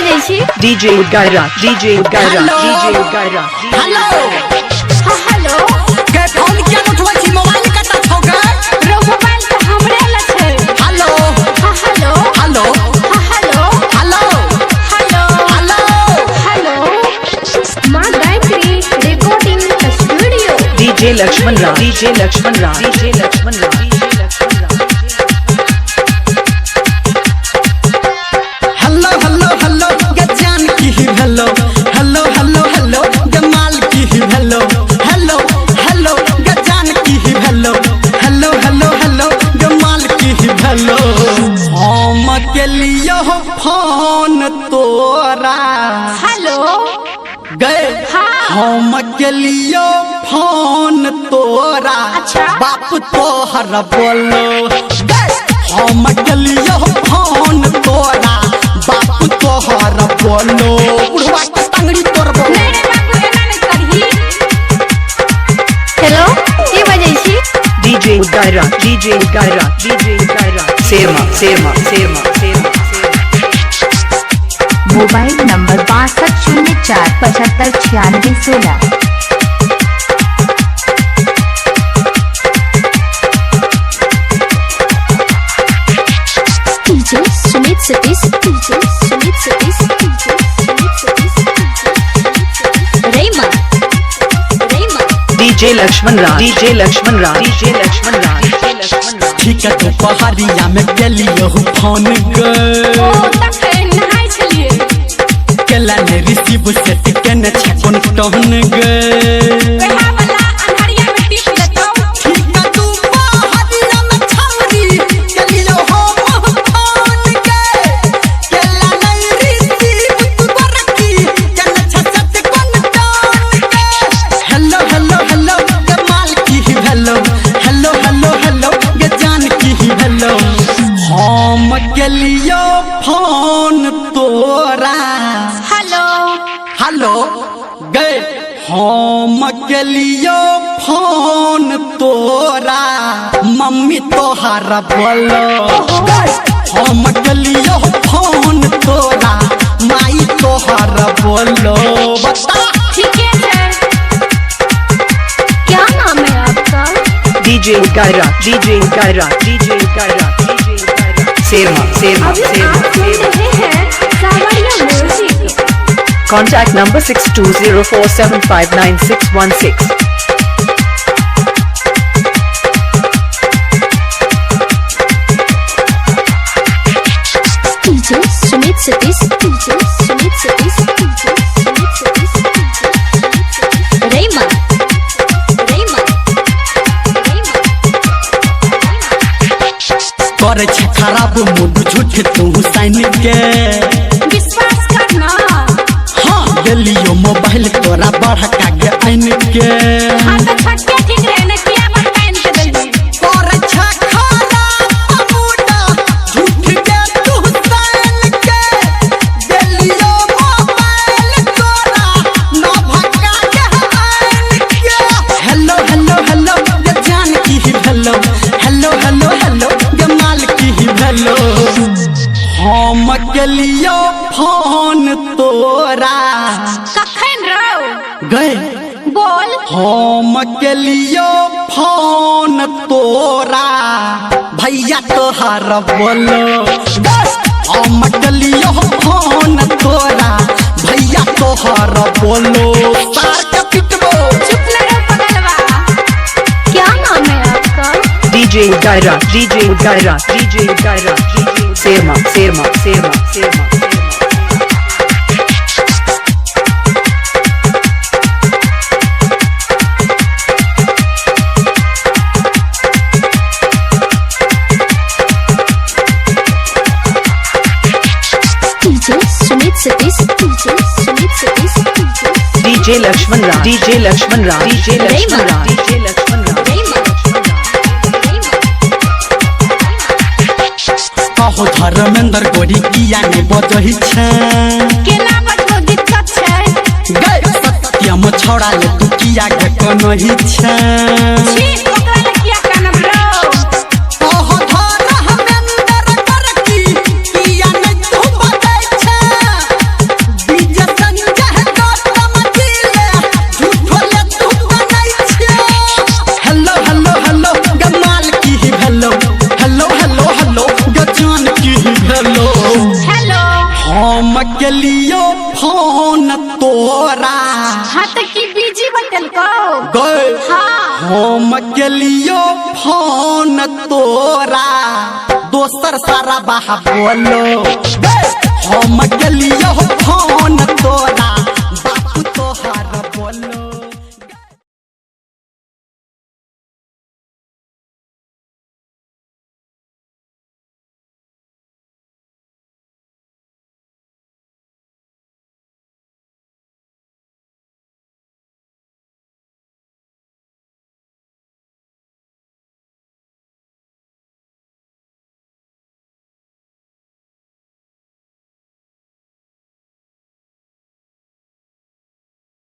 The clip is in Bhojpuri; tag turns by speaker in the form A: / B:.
A: बजै छी
B: DJ Gaira, DJ Gaira, DJ Gaira.
C: Hello
A: hello
C: के फोन किया उठबै छी मोबाइल कता छौ गे
A: रो मोबाइल त हमरे ल छै
C: hello
A: hello
C: hello
A: hello
C: hello
A: hello
C: hello
A: hello मां Gayatri recording studio
B: DJ Lakshman Rao, DJ Lakshman Rao, DJ Lakshman Rao, DJ Lakshman Rao.
C: Hello hello hello गे जान की हेलो हेलो हेलो हेलो गे माल की हेलो हेलो हेलो गे जान की हेलो हेलो हेलो हेलो गे माल की हेलो हम के लिए फोन तोरा
A: हेलो
C: गए
A: हाँ।
C: हम के लिए फोन तोरा
A: अच्छा।
C: बाप तोहर बोलो गए हम के लिए फोन तोरा बाप तोहर बोलो बुढ़वा के टंगड़ी तोड़बो
A: मेरे बाबू एना नै करही हेलो के बजै छी
B: DJ Gaira, DJ Gaira, DJ Gaira. Sema, Sema, Sema, Sema, Sema.
D: Mobile number 6204759616।
A: DJ Sumit Satish DJ Sumit Satish DJ Sumit Satish रेमा रेमा
B: DJ Lakshman Rao, DJ Lakshman Rao, DJ Lakshman Rao, DJ Lakshman Rao.
C: ठीक है तो पहाड़िया में गेलियो फोन गए
A: ओ तखन नहाय छलिए
C: केला ने रिसीव सेट केने छकोन टहन गए
A: वेहा वाला अंधरिया में टिप देतौ
C: ठीक है तू पहाड़िया में छमरी गेलियो हम फोन गए केला ने रिसीव तू बरकी केने छसत कोन टहन गए हेलो हेलो हेलो गे माल की हेलो हेलो हेलो हेलो गे जान की हेलो हम गेलियो फोन तोरा
A: हेलो
C: हेलो गए हम गेलियो फोन तोरा मम्मी तोहरा बोलो हम गेलियो फोन तोरा माई तोहरा बोलो बता
A: ठीक है क्या नाम है आपका
B: DJ Gaira, DJ Gaira, DJ Gaira, DJ Gaira. Sema, Sema,
A: अभी
B: Sema,
A: आप सुन
B: Sema.
A: रहे हैं Sawariya music
B: Contact number 6204759616.
A: DJ Sumit Satish DJ Sumit Satish DJ Sumit Satish रेमा रेमा रेमा
C: करे छ खराब मूड झूठ तू साइन के
A: विश्वास करना
C: हाँ गेलियो मोबाइल तोरा बढ़का के आइन के
A: हाँ तो छक्के ठीक रहे न किया पर टाइम के दलवी
C: करे छ खराब मूड झूठ के तू साइन के गेलियो मोबाइल तोरा न भका के आइन के हेलो हेलो हेलो गे जान की हेलो हेलो हेलो हेलो गे माल की हेलो हम गेलियो फोन तोरा
A: कखन रहो
C: गए
A: बोल
C: हम गेलियो फोन तोरा भैया तोहर बोलो हम गेलियो फोन तोरा भैया तोहर बोलो सार के पिटबो
A: चुप न रहो पगलवा क्या नाम है आपका
B: DJ Gaira, DJ Gaira, DJ Gaira, DJ Sema, Sema, Sema, Sema.
A: DJ Sumit Satish DJ Sumit Satish DJ
B: DJ Lakshman Rao, DJ Lakshman Rao, DJ Lakshman Rao, DJ Lakshman Rao.
A: रेमा
C: कहो धर्मेंद्र गोरी किया ने बजही छे
A: केना बजबो दिक्कत छै
C: गए सत्यम छोड़ा ले तू किया के कोनही छे
A: छी ओकरा ले किया कानब रो
C: कहो धर्मेंद्र कर की किया ने तू बजै छे हम गेलियो फोन तोरा दोसर सारा बाहा बोलो हम गेलियो फोन तोरा